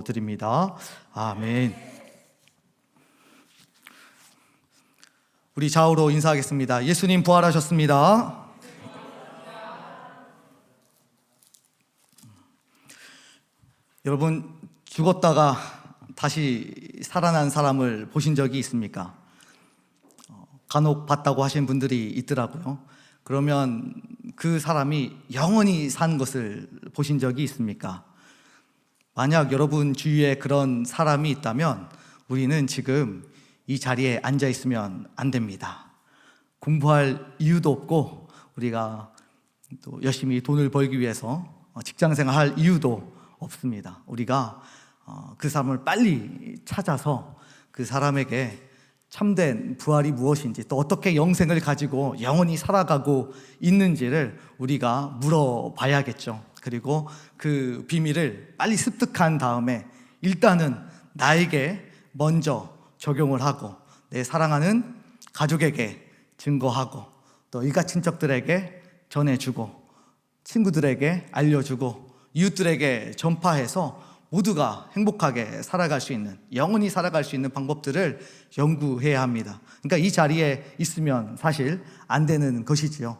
드립니다. 아멘. 우리 좌우로 인사하겠습니다. 예수님 부활하셨습니다. 여러분, 죽었다가 다시 살아난 사람을 보신 적이 있습니까? 간혹 봤다고 하신 분들이 있더라고요. 그러면 그 사람이 영원히 산 것을 보신 적이 있습니까? 만약 여러분 주위에 그런 사람이 있다면 우리는 지금 이 자리에 앉아 있으면 안 됩니다. 공부할 이유도 없고 우리가 또 열심히 돈을 벌기 위해서 직장생활 할 이유도 없습니다. 우리가 그 사람을 빨리 찾아서 그 사람에게 참된 부활이 무엇인지, 또 어떻게 영생을 가지고 영원히 살아가고 있는지를 우리가 물어봐야겠죠. 그리고 그 비밀을 빨리 습득한 다음에 일단은 나에게 먼저 적용을 하고 내 사랑하는 가족에게 증거하고 또 일가 친척들에게 전해주고 친구들에게 알려주고 이웃들에게 전파해서 모두가 행복하게 살아갈 수 있는, 영원히 살아갈 수 있는 방법들을 연구해야 합니다. 그러니까 이 자리에 있으면 사실 안 되는 것이지요.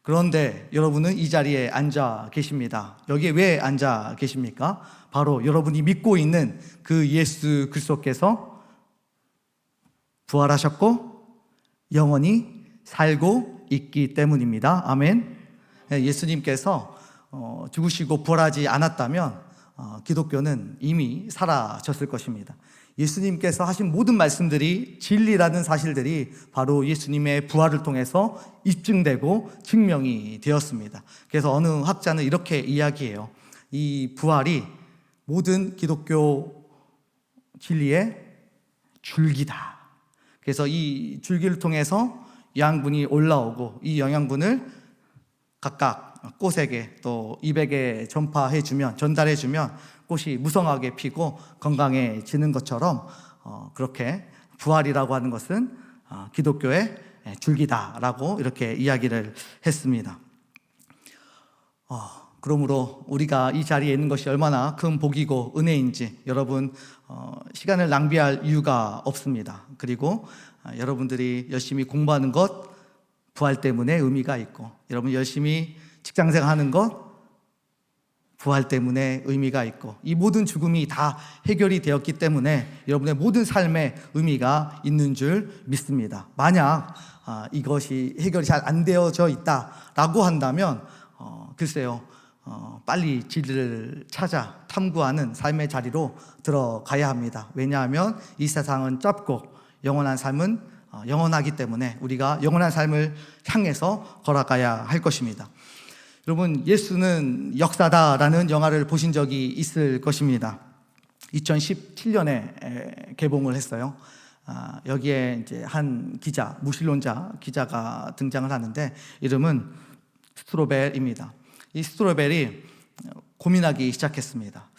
그런데 여러분은 이 자리에 앉아 계십니다. 여기에 왜 앉아 계십니까? 바로 여러분이 믿고 있는 그 예수 그리스도께서 부활하셨고 영원히 살고 있기 때문입니다. 아멘. 예수님께서 죽으시고 부활하지 않았다면 기독교는 이미 사라졌을 것입니다. 예수님께서 하신 모든 말씀들이 진리라는 사실들이 바로 예수님의 부활을 통해서 입증되고 증명이 되었습니다. 그래서 어느 학자는 이렇게 이야기해요. 이 부활이 모든 기독교 진리의 줄기다. 그래서 이 줄기를 통해서 영양분이 올라오고 이 영양분을 각각 꽃에게 또 잎에게 전달해주면 꽃이 무성하게 피고 건강해지는 것처럼 그렇게 부활이라고 하는 것은 기독교의 줄기다라고 이렇게 이야기를 했습니다. 그러므로 우리가 이 자리에 있는 것이 얼마나 큰 복이고 은혜인지 여러분 시간을 낭비할 이유가 없습니다. 그리고 여러분들이 열심히 공부하는 것 부활 때문에 의미가 있고 여러분 열심히 직장생활 하는 것 부활 때문에 의미가 있고 이 모든 죽음이 다 해결이 되었기 때문에 여러분의 모든 삶에 의미가 있는 줄 믿습니다. 만약 이것이 해결이 잘 안 되어져 있다라고 한다면 글쎄요 빨리 진리를 찾아 탐구하는 삶의 자리로 들어가야 합니다. 왜냐하면 이 세상은 짧고 영원한 삶은 영원하기 때문에 우리가 영원한 삶을 향해서 걸어가야 할 것입니다. 여러분, 예수는 역사다라는 영화를 보신 적이 있을 것입니다. 2017년에 개봉을 했어요. 여기에 이제 한 기자, 무신론자 기자가 등장을 하는데 이름은 스트로벨입니다. 이 스트로벨이 고민하기 시작했습니다.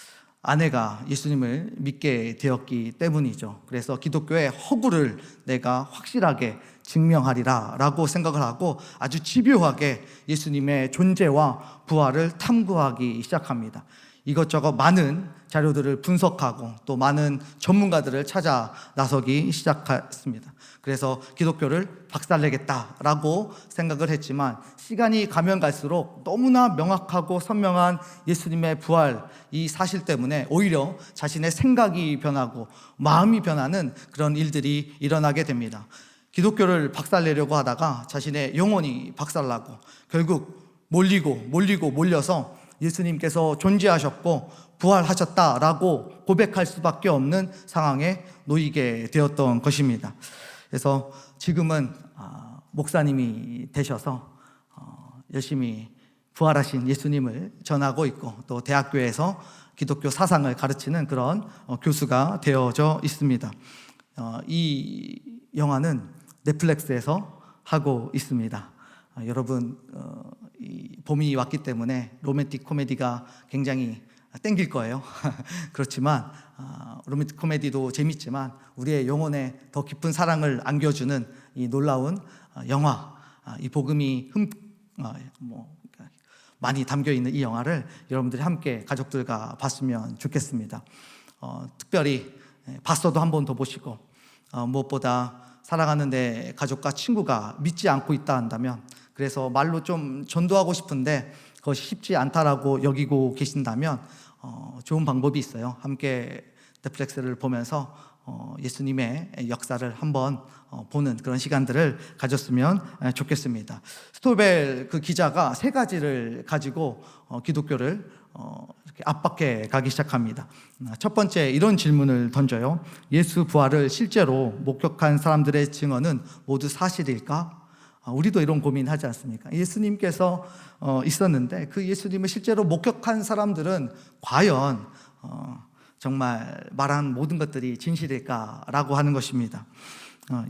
아내가 예수님을 믿게 되었기 때문이죠. 그래서 기독교의 허구를 내가 확실하게 증명하리라 라고 생각을 하고 아주 집요하게 예수님의 존재와 부활을 탐구하기 시작합니다. 이것저것 많은 자료들을 분석하고 또 많은 전문가들을 찾아 나서기 시작했습니다. 그래서 기독교를 박살내겠다라고 생각을 했지만 시간이 가면 갈수록 너무나 명확하고 선명한 예수님의 부활 이 사실 때문에 오히려 자신의 생각이 변하고 마음이 변하는 그런 일들이 일어나게 됩니다. 기독교를 박살내려고 하다가 자신의 영혼이 박살나고 결국 몰려서 예수님께서 존재하셨고 부활하셨다라고 고백할 수밖에 없는 상황에 놓이게 되었던 것입니다. 그래서 지금은 목사님이 되셔서 열심히 부활하신 예수님을 전하고 있고 또 대학교에서 기독교 사상을 가르치는 그런 교수가 되어져 있습니다. 이 영화는 넷플릭스에서 하고 있습니다. 여러분 이 봄이 왔기 때문에 로맨틱 코미디가 굉장히 땡길 거예요. 그렇지만 로맨틱 코미디도 재밌지만 우리의 영혼에 더 깊은 사랑을 안겨주는 이 놀라운 영화, 이 복음이 많이 담겨있는 이 영화를 여러분들이 함께 가족들과 봤으면 좋겠습니다. 특별히 봤어도 한 번 더 보시고 무엇보다 사랑하는 내 가족과 친구가 믿지 않고 있다 한다면, 그래서 말로 좀 전도하고 싶은데 그것이 쉽지 않다라고 여기고 계신다면 좋은 방법이 있어요. 함께 넷플릭스를 보면서 예수님의 역사를 한번 보는 그런 시간들을 가졌으면 좋겠습니다. 스토벨 그 기자가 세 가지를 가지고 기독교를 이렇게 압박해 가기 시작합니다. 첫 번째, 이런 질문을 던져요. 예수 부활을 실제로 목격한 사람들의 증언은 모두 사실일까? 우리도 이런 고민하지 않습니까? 예수님께서 있었는데 그 예수님을 실제로 목격한 사람들은 과연 정말 말한 모든 것들이 진실일까라고 하는 것입니다.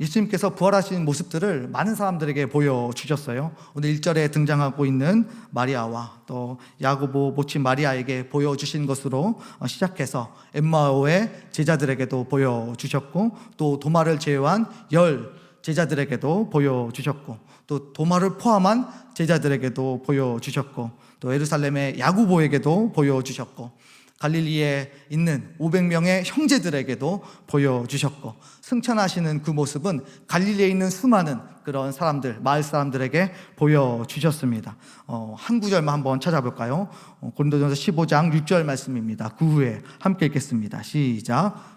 예수님께서 부활하신 모습들을 많은 사람들에게 보여주셨어요. 오늘 1절에 등장하고 있는 마리아와 또 야고보 모친 마리아에게 보여주신 것으로 시작해서 엠마오의 제자들에게도 보여주셨고, 또 도마를 제외한 10 제자들에게도 보여주셨고, 또 도마를 포함한 제자들에게도 보여주셨고, 또 예루살렘의 야고보에게도 보여주셨고, 갈릴리에 있는 500명의 형제들에게도 보여주셨고, 승천하시는 그 모습은 갈릴리에 있는 수많은 그런 사람들, 마을 사람들에게 보여주셨습니다. 한 구절만 한번 찾아볼까요? 고린도전서 15장 6절 말씀입니다. 그 후에 함께 읽겠습니다. 시작.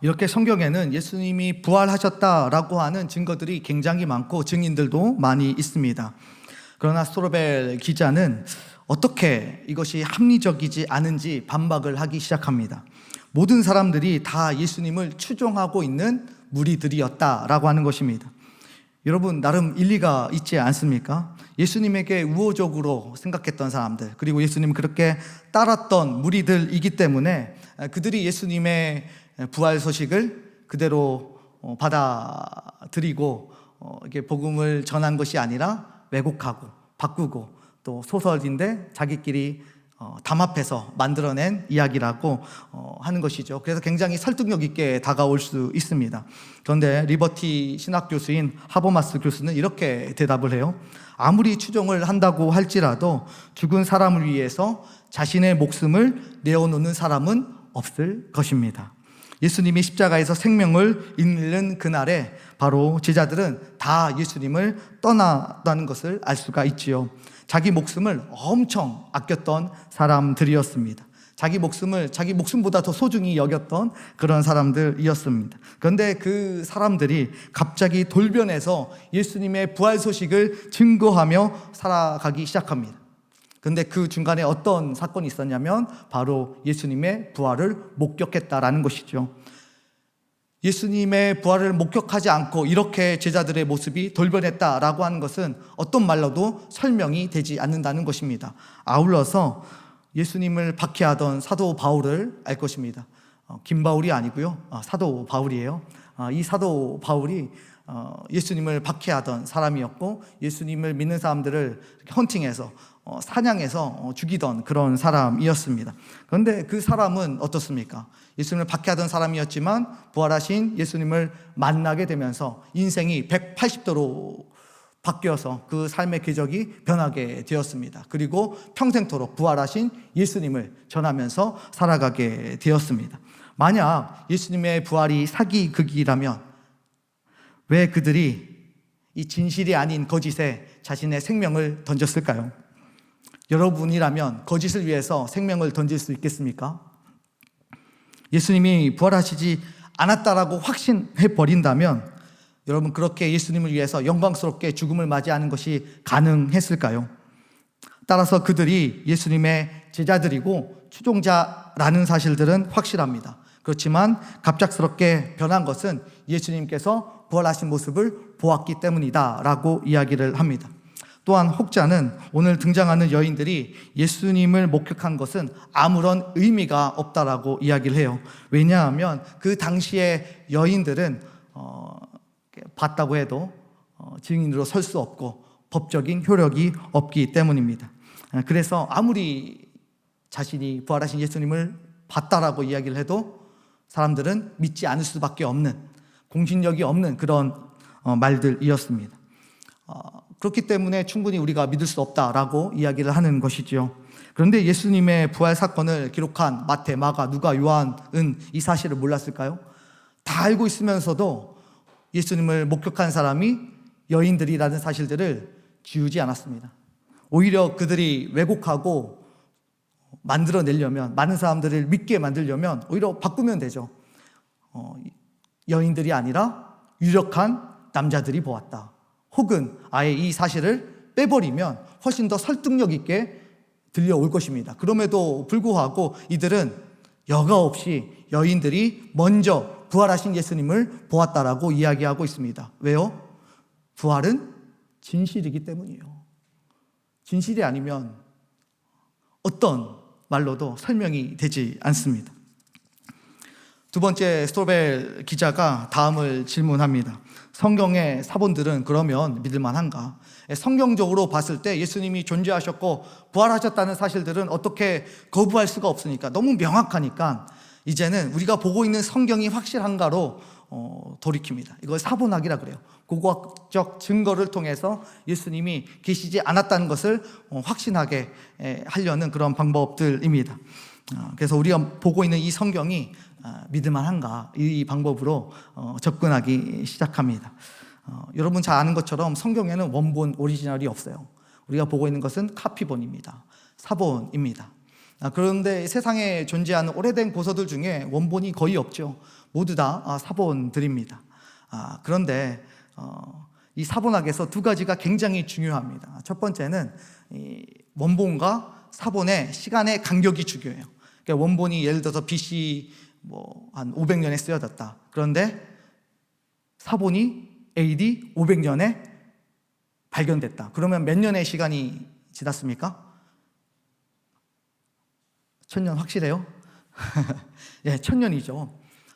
이렇게 성경에는 예수님이 부활하셨다라고 하는 증거들이 굉장히 많고 증인들도 많이 있습니다. 그러나 스토벨 기자는 어떻게 이것이 합리적이지 않은지 반박을 하기 시작합니다. 모든 사람들이 다 예수님을 추종하고 있는 무리들이었다라고 하는 것입니다. 여러분, 나름 일리가 있지 않습니까? 예수님에게 우호적으로 생각했던 사람들, 그리고 예수님 그렇게 따랐던 무리들이기 때문에 그들이 예수님의 부활 소식을 그대로 받아들이고 이게 복음을 전한 것이 아니라 왜곡하고 바꾸고, 또 소설인데 자기끼리 담합해서 만들어낸 이야기라고 하는 것이죠. 그래서 굉장히 설득력 있게 다가올 수 있습니다. 그런데 리버티 신학 교수인 하버마스 교수는 이렇게 대답을 해요. 아무리 추종을 한다고 할지라도 죽은 사람을 위해서 자신의 목숨을 내어놓는 사람은 없을 것입니다. 예수님이 십자가에서 생명을 잃는 그날에 바로 제자들은 다 예수님을 떠났다는 것을 알 수가 있지요. 자기 목숨을 엄청 아꼈던 사람들이었습니다. 자기 목숨을 자기 목숨보다 더 소중히 여겼던 그런 사람들이었습니다. 그런데 그 사람들이 갑자기 돌변해서 예수님의 부활 소식을 증거하며 살아가기 시작합니다. 그런데 그 중간에 어떤 사건이 있었냐면 바로 예수님의 부활을 목격했다라는 것이죠. 예수님의 부활을 목격하지 않고 이렇게 제자들의 모습이 돌변했다라고 하는 것은 어떤 말로도 설명이 되지 않는다는 것입니다. 아울러서 예수님을 박해하던 사도 바울을 알 것입니다. 김바울이 아니고요, 사도 바울이에요. 이 사도 바울이 예수님을 박해하던 사람이었고, 예수님을 믿는 사람들을 헌팅해서 사냥해서 죽이던 그런 사람이었습니다. 그런데 그 사람은 어떻습니까? 예수님을 박해하던 사람이었지만 부활하신 예수님을 만나게 되면서 인생이 180도로 바뀌어서 그 삶의 궤적이 변하게 되었습니다. 그리고 평생토록 부활하신 예수님을 전하면서 살아가게 되었습니다. 만약 예수님의 부활이 사기극이라면 왜 그들이 이 진실이 아닌 거짓에 자신의 생명을 던졌을까요? 여러분이라면 거짓을 위해서 생명을 던질 수 있겠습니까? 예수님이 부활하시지 않았다라고 확신해 버린다면 여러분, 그렇게 예수님을 위해서 영광스럽게 죽음을 맞이하는 것이 가능했을까요? 따라서 그들이 예수님의 제자들이고 추종자라는 사실들은 확실합니다. 그렇지만 갑작스럽게 변한 것은 예수님께서 부활하신 모습을 보았기 때문이다라고 이야기를 합니다. 또한 혹자는 오늘 등장하는 여인들이 예수님을 목격한 것은 아무런 의미가 없다라고 이야기를 해요. 왜냐하면 그 당시의 여인들은 봤다고 해도 증인으로 설 수 없고 법적인 효력이 없기 때문입니다. 그래서 아무리 자신이 부활하신 예수님을 봤다라고 이야기를 해도 사람들은 믿지 않을 수밖에 없는, 공신력이 없는 그런 말들이었습니다. 그렇기 때문에 충분히 우리가 믿을 수 없다라고 이야기를 하는 것이지요. 그런데 예수님의 부활 사건을 기록한 마태, 마가, 누가, 요한은 이 사실을 몰랐을까요? 다 알고 있으면서도 예수님을 목격한 사람이 여인들이라는 사실들을 지우지 않았습니다. 오히려 그들이 왜곡하고 만들어내려면, 많은 사람들을 믿게 만들려면 오히려 바꾸면 되죠. 여인들이 아니라 유력한 남자들이 보았다. 혹은 아예 이 사실을 빼버리면 훨씬 더 설득력 있게 들려올 것입니다. 그럼에도 불구하고 이들은 여과 없이 여인들이 먼저 부활하신 예수님을 보았다라고 이야기하고 있습니다. 왜요? 부활은 진실이기 때문이에요. 진실이 아니면 어떤 말로도 설명이 되지 않습니다. 두 번째, 스토벨 기자가 다음을 질문합니다. 성경의 사본들은 그러면 믿을만한가? 성경적으로 봤을 때 예수님이 존재하셨고 부활하셨다는 사실들은 어떻게 거부할 수가 없으니까, 너무 명확하니까 이제는 우리가 보고 있는 성경이 확실한가로 돌이킵니다. 이걸 사본학이라 그래요. 고고학적 증거를 통해서 예수님이 계시지 않았다는 것을 확신하게 하려는 그런 방법들입니다. 그래서 우리가 보고 있는 이 성경이 믿을만한가, 이 방법으로 접근하기 시작합니다. 여러분 잘 아는 것처럼 성경에는 원본 오리지널이 없어요. 우리가 보고 있는 것은 카피본입니다. 사본입니다. 그런데 세상에 존재하는 오래된 고서들 중에 원본이 거의 없죠. 모두 다 사본들입니다. 그런데 이 사본학에서 두 가지가 굉장히 중요합니다. 첫 번째는 이 원본과 사본의 시간의 간격이 중요해요. 그러니까 원본이 예를 들어서 BC 한 500년에 쓰여졌다. 그런데 사본이 AD 500년에 발견됐다. 그러면 몇 년의 시간이 지났습니까? 1000년 확실해요? 예, 1000년이죠.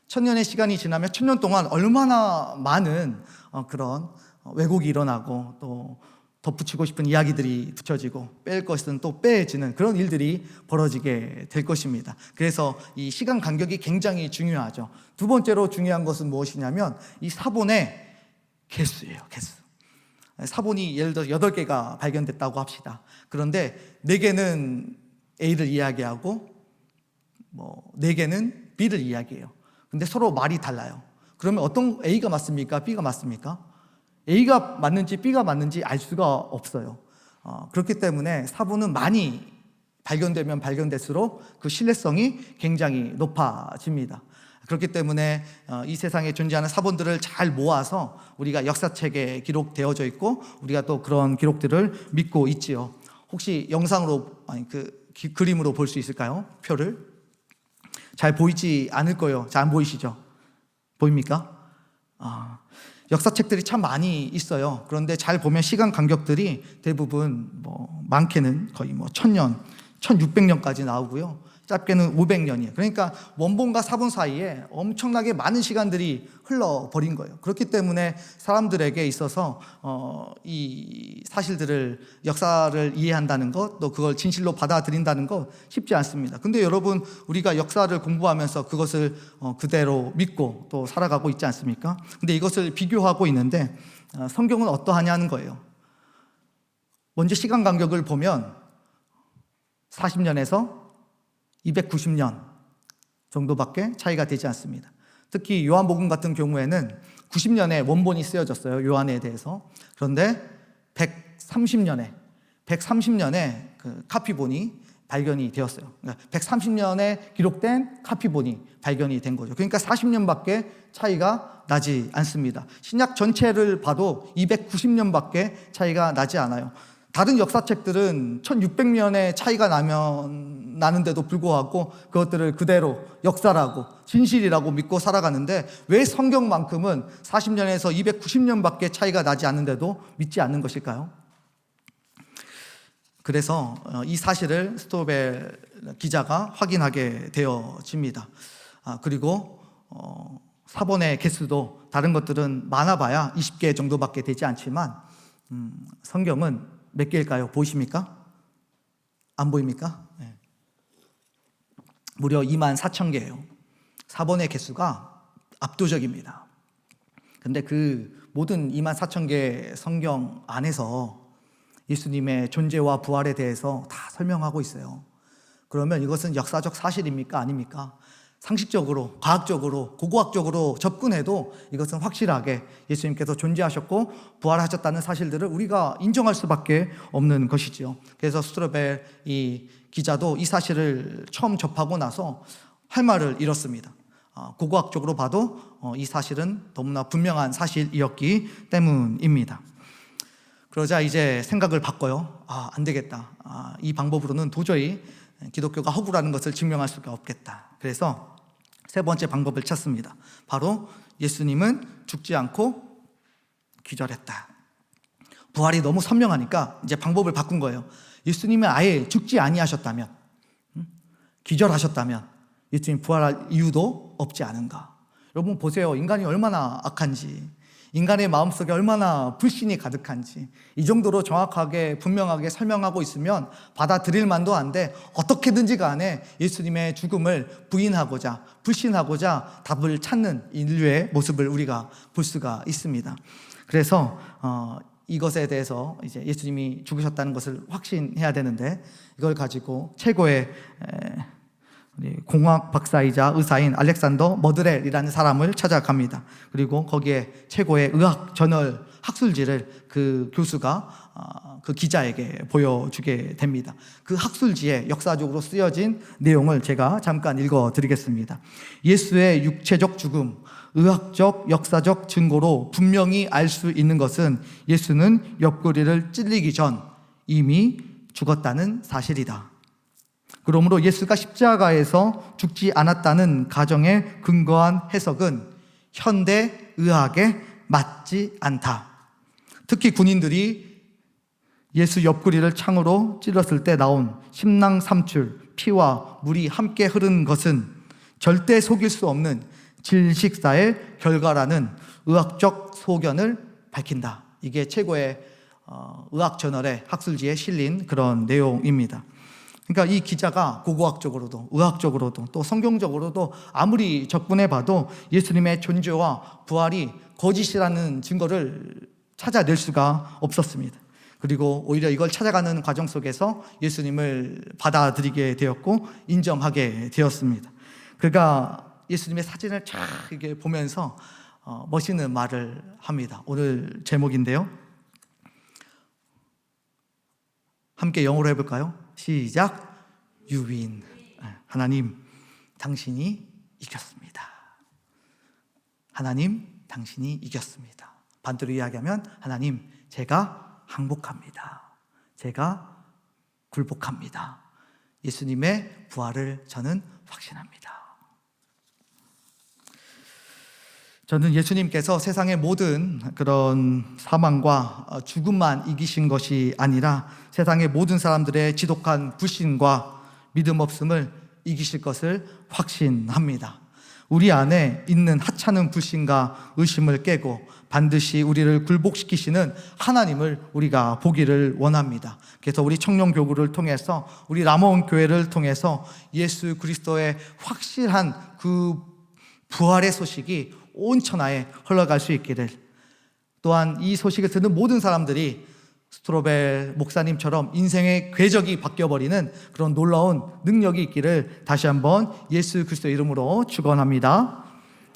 1000년의 시간이 지나면 1000년 동안 얼마나 많은 그런 왜곡이 일어나고 또 덧붙이고 싶은 이야기들이 붙여지고 뺄 것은 또 빼지는 그런 일들이 벌어지게 될 것입니다. 그래서 이 시간 간격이 굉장히 중요하죠. 두 번째로 중요한 것은 무엇이냐면 이 사본의 개수예요. 개수. 사본이 예를 들어 8개가 발견됐다고 합시다. 그런데 4개는 A를 이야기하고 4개는 B를 이야기해요. 근데 서로 말이 달라요. 그러면 어떤 A가 맞습니까? B가 맞습니까? A가 맞는지 B가 맞는지 알 수가 없어요. 그렇기 때문에 사본은 많이 발견되면 발견될수록 그 신뢰성이 굉장히 높아집니다. 그렇기 때문에 이 세상에 존재하는 사본들을 잘 모아서 우리가 역사책에 기록되어져 있고 우리가 또 그런 기록들을 믿고 있지요. 혹시 영상으로, 그림으로 볼 수 있을까요? 표를? 잘 보이지 않을 거예요. 잘 안 보이시죠? 보입니까? 역사책들이 참 많이 있어요. 그런데 잘 보면 시간 간격들이 대부분 많게는 거의 1000년, 1600년까지 나오고요. 짧게는 500년이에요. 그러니까 원본과 사본 사이에 엄청나게 많은 시간들이 흘러버린 거예요. 그렇기 때문에 사람들에게 있어서 이 사실들을, 역사를 이해한다는 것, 또 그걸 진실로 받아들인다는 것 쉽지 않습니다. 근데 여러분, 우리가 역사를 공부하면서 그것을 그대로 믿고 또 살아가고 있지 않습니까? 근데 이것을 비교하고 있는데 성경은 어떠하냐는 거예요. 먼저 시간 간격을 보면 40년에서 290년 정도밖에 차이가 되지 않습니다. 특히 요한복음 같은 경우에는 90년에 원본이 쓰여졌어요. 요한에 대해서. 그런데 130년에 그 카피본이 발견이 되었어요. 그러니까 130년에 기록된 카피본이 발견이 된 거죠. 그러니까 40년밖에 차이가 나지 않습니다. 신약 전체를 봐도 290년밖에 차이가 나지 않아요. 다른 역사책들은 1600년의 차이가 나는데도 불구하고 그것들을 그대로 역사라고 진실이라고 믿고 살아가는데 왜 성경만큼은 40년에서 290년밖에 차이가 나지 않는데도 믿지 않는 것일까요? 그래서 이 사실을 스토벨 기자가 확인하게 되어집니다. 그리고 사본의 개수도 다른 것들은 많아봐야 20개 정도밖에 되지 않지만 성경은 몇 개일까요? 보이십니까? 안 보입니까? 네. 무려 24,000개예요. 사본의 개수가 압도적입니다. 근데 그 모든 2만 4천 개 성경 안에서 예수님의 존재와 부활에 대해서 다 설명하고 있어요. 그러면 이것은 역사적 사실입니까? 아닙니까? 상식적으로, 과학적으로, 고고학적으로 접근해도 이것은 확실하게 예수님께서 존재하셨고 부활하셨다는 사실들을 우리가 인정할 수밖에 없는 것이지요. 그래서 스트로벨 이 기자도 이 사실을 처음 접하고 나서 할 말을 잃었습니다. 고고학적으로 봐도 이 사실은 너무나 분명한 사실이었기 때문입니다. 그러자 이제 생각을 바꿔요. 안 되겠다. 이 방법으로는 도저히 기독교가 허구라는 것을 증명할 수가 없겠다. 그래서 세 번째 방법을 찾습니다. 바로 예수님은 죽지 않고 기절했다. 부활이 너무 선명하니까 이제 방법을 바꾼 거예요. 예수님이 아예 죽지 아니하셨다면, 기절하셨다면 예수님 부활할 이유도 없지 않은가. 여러분 보세요. 인간이 얼마나 악한지, 인간의 마음속에 얼마나 불신이 가득한지 이 정도로 정확하게 분명하게 설명하고 있으면 받아들일 만도 한데 어떻게든지 간에 예수님의 죽음을 부인하고자 불신하고자 답을 찾는 인류의 모습을 우리가 볼 수가 있습니다. 그래서 이것에 대해서 이제 예수님이 죽으셨다는 것을 확신해야 되는데 이걸 가지고 최고의 공학 박사이자 의사인 알렉산더 머드렐이라는 사람을 찾아갑니다. 그리고 거기에 최고의 의학 저널 학술지를 그 교수가 그 기자에게 보여주게 됩니다. 그 학술지에 역사적으로 쓰여진 내용을 제가 잠깐 읽어드리겠습니다. 예수의 육체적 죽음, 의학적, 역사적 증거로 분명히 알 수 있는 것은 예수는 옆구리를 찔리기 전 이미 죽었다는 사실이다. 그러므로 예수가 십자가에서 죽지 않았다는 가정에 근거한 해석은 현대 의학에 맞지 않다. 특히 군인들이 예수 옆구리를 창으로 찔렀을 때 나온 심낭삼출, 피와 물이 함께 흐른 것은 절대 속일 수 없는 질식사의 결과라는 의학적 소견을 밝힌다. 이게 최고의 의학 저널의 학술지에 실린 그런 내용입니다. 그러니까 이 기자가 고고학적으로도 의학적으로도 또 성경적으로도 아무리 접근해봐도 예수님의 존재와 부활이 거짓이라는 증거를 찾아낼 수가 없었습니다. 그리고 오히려 이걸 찾아가는 과정 속에서 예수님을 받아들이게 되었고 인정하게 되었습니다. 그러니까 예수님의 사진을 쫙 이렇게 보면서 멋있는 말을 합니다. 오늘 제목인데요. 함께 영어로 해볼까요? 시작. You win. 하나님, 당신이 이겼습니다. 하나님, 당신이 이겼습니다. 반대로 이야기하면 하나님, 제가 항복합니다. 제가 굴복합니다. 예수님의 부활을 저는 확신합니다. 저는 예수님께서 세상의 모든 그런 사망과 죽음만 이기신 것이 아니라 세상의 모든 사람들의 지독한 불신과 믿음 없음을 이기실 것을 확신합니다. 우리 안에 있는 하찮은 불신과 의심을 깨고 반드시 우리를 굴복시키시는 하나님을 우리가 보기를 원합니다. 그래서 우리 청년교구를 통해서 우리 라모온 교회를 통해서 예수 그리스도의 확실한 그 부활의 소식이 온 천하에 흘러갈 수 있기를, 또한 이 소식을 듣는 모든 사람들이 스트로벨 목사님처럼 인생의 궤적이 바뀌어버리는 그런 놀라운 능력이 있기를 다시 한번 예수 그리스도의 이름으로 축원합니다.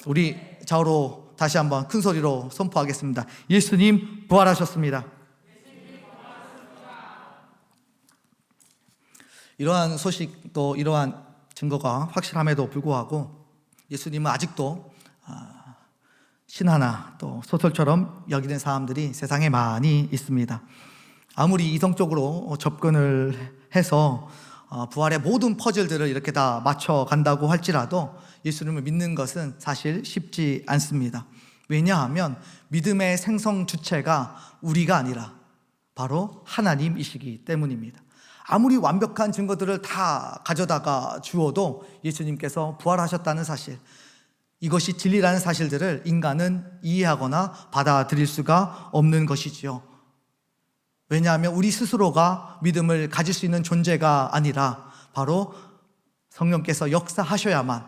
우리 좌우로 다시 한번 큰 소리로 선포하겠습니다. 예수님 부활하셨습니다. 이러한 소식 또 이러한 증거가 확실함에도 불구하고 예수님은 아직도 신하나 또 소설처럼 여기는 사람들이 세상에 많이 있습니다. 아무리 이성적으로 접근을 해서 부활의 모든 퍼즐들을 이렇게 다 맞춰간다고 할지라도 예수님을 믿는 것은 사실 쉽지 않습니다. 왜냐하면 믿음의 생성 주체가 우리가 아니라 바로 하나님이시기 때문입니다. 아무리 완벽한 증거들을 다 가져다가 주어도 예수님께서 부활하셨다는 사실, 이것이 진리라는 사실들을 인간은 이해하거나 받아들일 수가 없는 것이지요. 왜냐하면 우리 스스로가 믿음을 가질 수 있는 존재가 아니라 바로 성령께서 역사하셔야만,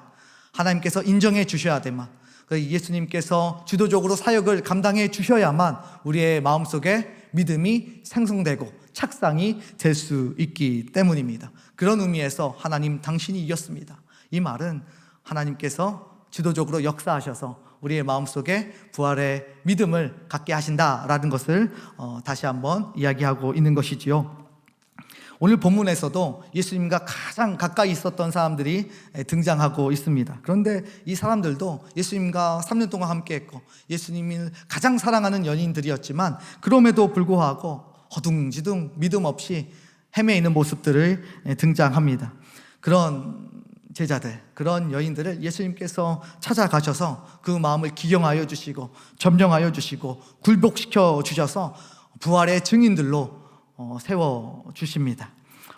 하나님께서 인정해 주셔야 되만, 예수님께서 주도적으로 사역을 감당해 주셔야만 우리의 마음속에 믿음이 생성되고 착상이 될 수 있기 때문입니다. 그런 의미에서 하나님 당신이 이겼습니다. 이 말은 하나님께서 주도적으로 역사하셔서 우리의 마음속에 부활의 믿음을 갖게 하신다라는 것을 다시 한번 이야기하고 있는 것이지요. 오늘 본문에서도 예수님과 가장 가까이 있었던 사람들이 등장하고 있습니다. 그런데 이 사람들도 예수님과 3년 동안 함께했고 예수님을 가장 사랑하는 연인들이었지만 그럼에도 불구하고 허둥지둥 믿음 없이 헤매이는 모습들을 등장합니다. 그런 제자들, 그런 여인들을 예수님께서 찾아가셔서 그 마음을 기경하여 주시고 점령하여 주시고 굴복시켜 주셔서 부활의 증인들로 세워주십니다.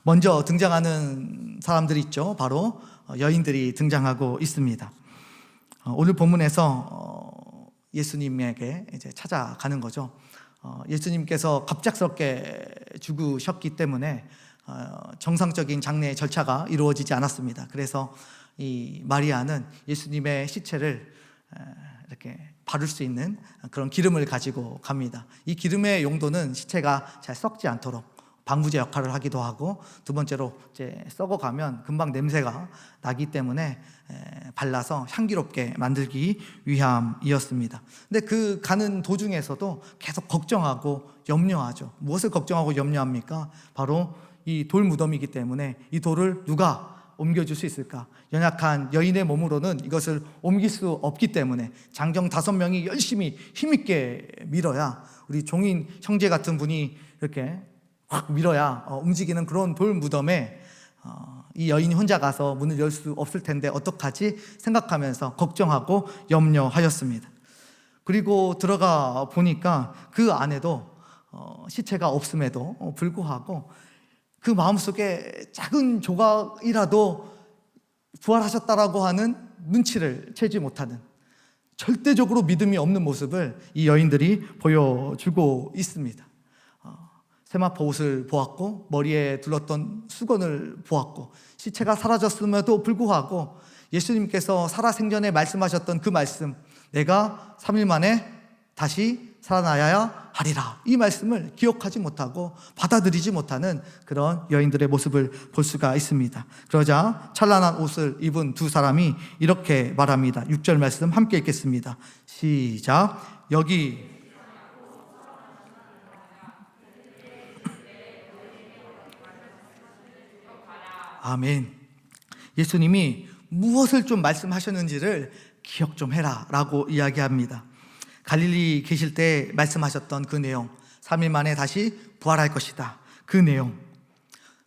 먼저 등장하는 사람들이 있죠. 바로 여인들이 등장하고 있습니다. 오늘 본문에서 예수님에게 이제 찾아가는 거죠. 예수님께서 갑작스럽게 죽으셨기 때문에 정상적인 장례 절차가 이루어지지 않았습니다. 그래서 이 마리아는 예수님의 시체를 이렇게 바를 수 있는 그런 기름을 가지고 갑니다. 이 기름의 용도는 시체가 잘 썩지 않도록 방부제 역할을 하기도 하고, 두 번째로 이제 썩어가면 금방 냄새가 나기 때문에 발라서 향기롭게 만들기 위함이었습니다. 근데 그 가는 도중에서도 계속 걱정하고 염려하죠. 무엇을 걱정하고 염려합니까? 바로 이 돌 무덤이기 때문에 이 돌을 누가 옮겨줄 수 있을까? 연약한 여인의 몸으로는 이것을 옮길 수 없기 때문에 장정 5명이 열심히 힘있게 밀어야, 우리 종인 형제 같은 분이 이렇게 확 밀어야 움직이는 그런 돌 무덤에 이 여인이 혼자 가서 문을 열 수 없을 텐데 어떡하지 생각하면서 걱정하고 염려하였습니다. 그리고 들어가 보니까 그 안에도 시체가 없음에도 불구하고 그 마음속에 작은 조각이라도 부활하셨다라고 하는 눈치를 채지 못하는, 절대적으로 믿음이 없는 모습을 이 여인들이 보여주고 있습니다. 세마포 옷을 보았고 머리에 둘렀던 수건을 보았고 시체가 사라졌음에도 불구하고 예수님께서 살아생전에 말씀하셨던 그 말씀, 내가 3일 만에 다시 살아나야 하리라, 이 말씀을 기억하지 못하고 받아들이지 못하는 그런 여인들의 모습을 볼 수가 있습니다. 그러자 찬란한 옷을 입은 두 사람이 이렇게 말합니다. 6절 말씀 함께 읽겠습니다. 시작. 여기 아멘. 예수님이 무엇을 좀 말씀하셨는지를 기억 좀 해라 라고 이야기합니다. 갈릴리 계실 때 말씀하셨던 그 내용, 3일 만에 다시 부활할 것이다, 그 내용,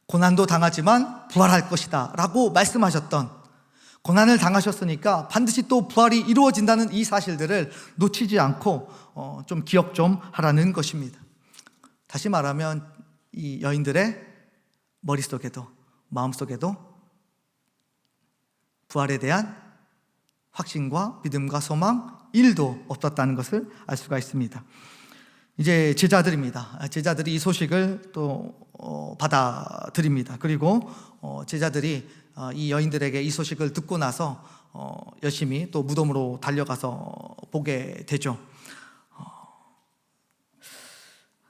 고난도 당하지만 부활할 것이다 라고 말씀하셨던, 고난을 당하셨으니까 반드시 또 부활이 이루어진다는 이 사실들을 놓치지 않고 좀 기억 좀 하라는 것입니다. 다시 말하면 이 여인들의 머릿속에도 마음속에도 부활에 대한 확신과 믿음과 소망 1도 없었다는 것을 알 수가 있습니다. 이제 제자들입니다. 제자들이 이 소식을 또 받아들입니다. 그리고 제자들이 이 여인들에게 이 소식을 듣고 나서 열심히 또 무덤으로 달려가서 보게 되죠.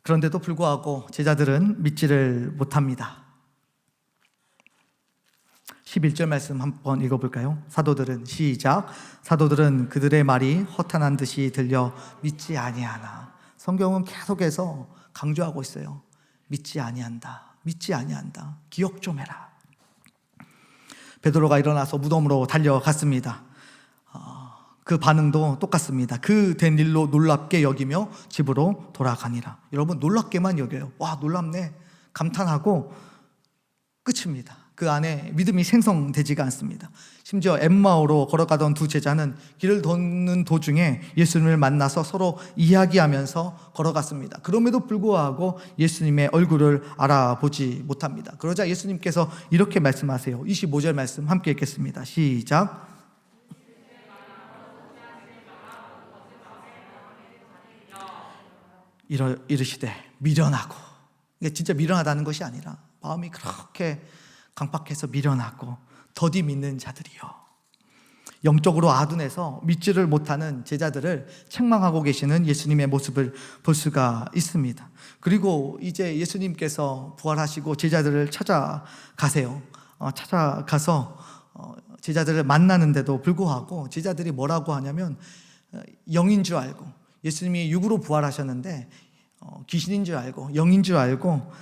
그런데도 불구하고 제자들은 믿지를 못합니다. 11절 말씀 한번 읽어볼까요? 사도들은, 시작. 사도들은 그들의 말이 허탄한 듯이 들려 믿지 아니하나. 성경은 계속해서 강조하고 있어요. 믿지 아니한다, 믿지 아니한다, 기억 좀 해라. 베드로가 일어나서 무덤으로 달려갔습니다. 그 반응도 똑같습니다. 그 된 일로 놀랍게 여기며 집으로 돌아가니라. 여러분, 놀랍게만 여겨요. 와, 놀랍네, 감탄하고 끝입니다. 그 안에 믿음이 생성되지가 않습니다. 심지어 엠마오로 걸어가던 두 제자는 길을 걷는 도중에 예수님을 만나서 서로 이야기하면서 걸어갔습니다. 그럼에도 불구하고 예수님의 얼굴을 알아보지 못합니다. 그러자 예수님께서 이렇게 말씀하세요. 25절 말씀 함께 읽겠습니다. 시작. 이르시되 미련하고, 이게 진짜 미련하다는 것이 아니라 마음이 그렇게 강팍해서 미련하고 더디 믿는 자들이요. 영적으로 아둔해서 믿지를 못하는 제자들을 책망하고 계시는 예수님의 모습을 볼 수가 있습니다. 그리고 이제 예수님께서 부활하시고 제자들을 찾아가세요. 찾아가서 제자들을 만나는데도 불구하고 제자들이 뭐라고 하냐면 영인 줄 알고, 예수님이 육으로 부활하셨는데 귀신인 줄 알고 영인 줄 알고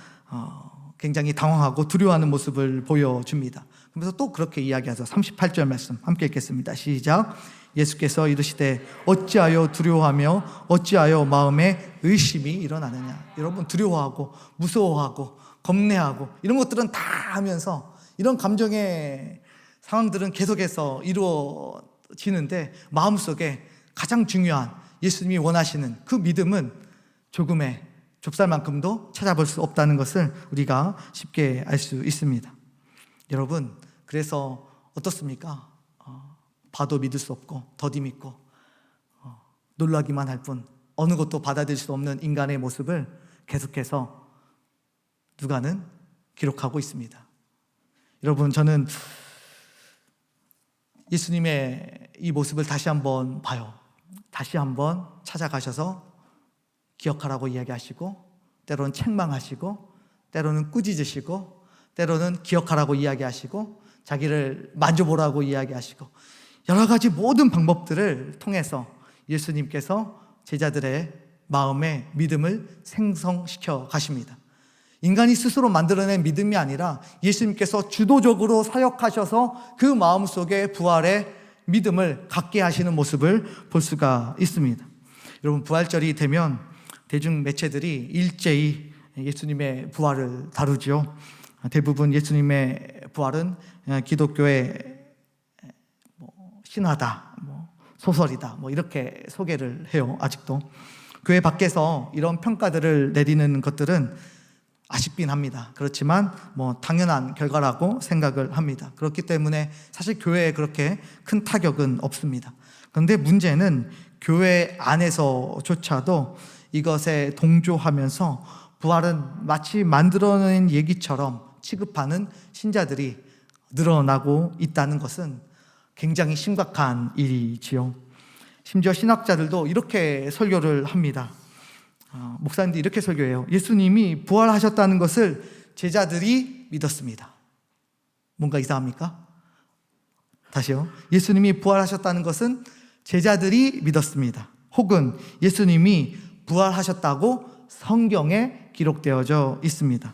굉장히 당황하고 두려워하는 모습을 보여줍니다. 그러면서 또 그렇게 이야기하죠. 38절 말씀 함께 읽겠습니다. 시작. 예수께서 이르시되 어찌하여 두려워하며 어찌하여 마음에 의심이 일어나느냐. 여러분, 두려워하고 무서워하고 겁내하고 이런 것들은 다 하면서 이런 감정의 상황들은 계속해서 이루어지는데 마음속에 가장 중요한 예수님이 원하시는 그 믿음은 조금의 좁쌀만큼도 찾아볼 수 없다는 것을 우리가 쉽게 알 수 있습니다. 여러분, 그래서 어떻습니까? 봐도 믿을 수 없고 더디 믿고 놀라기만 할 뿐 어느 것도 받아들일 수 없는 인간의 모습을 계속해서 누가는 기록하고 있습니다. 여러분, 저는 예수님의 이 모습을 다시 한번 봐요. 다시 한번 찾아가셔서 기억하라고 이야기하시고, 때로는 책망하시고, 때로는 꾸짖으시고, 때로는 기억하라고 이야기하시고, 자기를 만져보라고 이야기하시고, 여러 가지 모든 방법들을 통해서 예수님께서 제자들의 마음에 믿음을 생성시켜 가십니다. 인간이 스스로 만들어낸 믿음이 아니라 예수님께서 주도적으로 사역하셔서 그 마음속에 부활의 믿음을 갖게 하시는 모습을 볼 수가 있습니다. 여러분, 부활절이 되면 대중 매체들이 일제히 예수님의 부활을 다루죠. 대부분 예수님의 부활은 기독교의 신화다, 소설이다, 이렇게 소개를 해요. 아직도 교회 밖에서 이런 평가들을 내리는 것들은 아쉽긴 합니다. 그렇지만 당연한 결과라고 생각을 합니다. 그렇기 때문에 사실 교회에 그렇게 큰 타격은 없습니다. 그런데 문제는 교회 안에서조차도 이것에 동조하면서 부활은 마치 만들어낸 얘기처럼 취급하는 신자들이 늘어나고 있다는 것은 굉장히 심각한 일이지요. 심지어 신학자들도 이렇게 설교를 합니다. 목사님들이 이렇게 설교해요. 예수님이 부활하셨다는 것을 제자들이 믿었습니다. 뭔가 이상합니까? 다시요. 예수님이 부활하셨다는 것은 제자들이 믿었습니다. 혹은 예수님이 부활하셨다고 성경에 기록되어져 있습니다.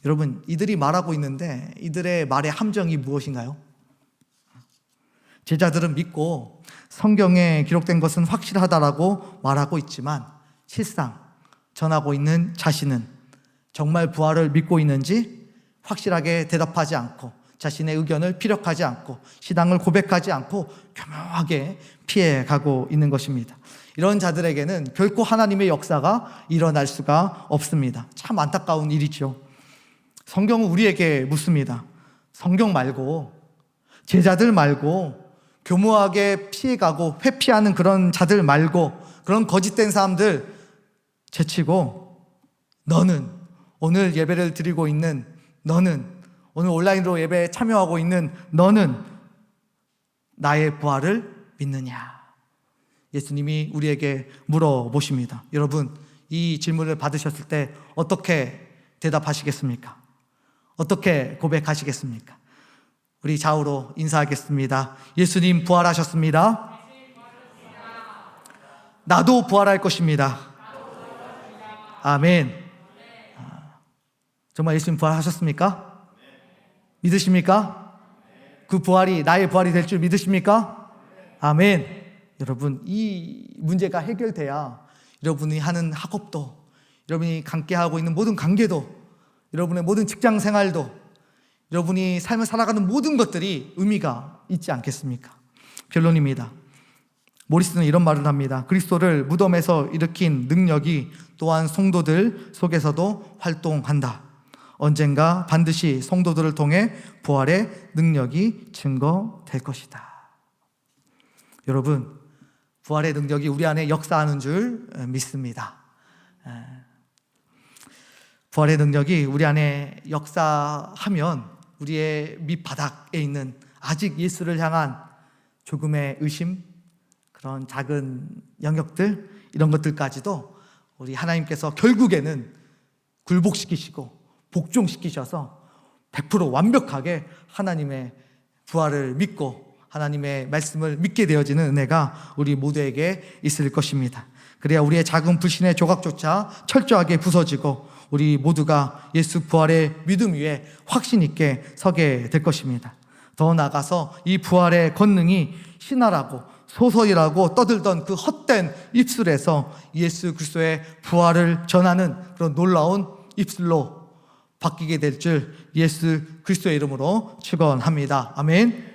여러분, 이들이 말하고 있는데 이들의 말의 함정이 무엇인가요? 제자들은 믿고 성경에 기록된 것은 확실하다라고 말하고 있지만 실상 전하고 있는 자신은 정말 부활을 믿고 있는지 확실하게 대답하지 않고 자신의 의견을 피력하지 않고 신앙을 고백하지 않고 교묘하게 피해가고 있는 것입니다. 이런 자들에게는 결코 하나님의 역사가 일어날 수가 없습니다. 참 안타까운 일이죠. 성경은 우리에게 묻습니다. 성경 말고, 제자들 말고, 교묘하게 피해가고 회피하는 그런 자들 말고, 그런 거짓된 사람들 제치고, 너는, 오늘 예배를 드리고 있는 너는, 오늘 온라인으로 예배에 참여하고 있는 너는 나의 부활을 믿느냐? 예수님이 우리에게 물어보십니다. 여러분, 이 질문을 받으셨을 때 어떻게 대답하시겠습니까? 어떻게 고백하시겠습니까? 우리 좌우로 인사하겠습니다. 예수님 부활하셨습니다. 나도 부활할 것입니다. 아멘. 정말 예수님 부활하셨습니까? 믿으십니까? 그 부활이 나의 부활이 될 줄 믿으십니까? 아멘. 여러분, 이 문제가 해결돼야 여러분이 하는 학업도, 여러분이 함께하고 있는 모든 관계도, 여러분의 모든 직장 생활도, 여러분이 삶을 살아가는 모든 것들이 의미가 있지 않겠습니까? 결론입니다. 모리스는 이런 말을 합니다. 그리스도를 무덤에서 일으킨 능력이 또한 성도들 속에서도 활동한다. 언젠가 반드시 성도들을 통해 부활의 능력이 증거될 것이다. 여러분, 부활의 능력이 우리 안에 역사하는 줄 믿습니다. 부활의 능력이 우리 안에 역사하면 우리의 밑바닥에 있는 아직 예수를 향한 조금의 의심, 그런 작은 영역들, 이런 것들까지도 우리 하나님께서 결국에는 굴복시키시고 복종시키셔서 100% 완벽하게 하나님의 부활을 믿고 하나님의 말씀을 믿게 되어지는 은혜가 우리 모두에게 있을 것입니다. 그래야 우리의 작은 불신의 조각조차 철저하게 부서지고 우리 모두가 예수 부활의 믿음 위에 확신 있게 서게 될 것입니다. 더 나아가서 이 부활의 권능이 신화라고 소설이라고 떠들던 그 헛된 입술에서 예수 그리스도의 부활을 전하는 그런 놀라운 입술로 바뀌게 될 줄 예수 그리스도의 이름으로 축원합니다. 아멘.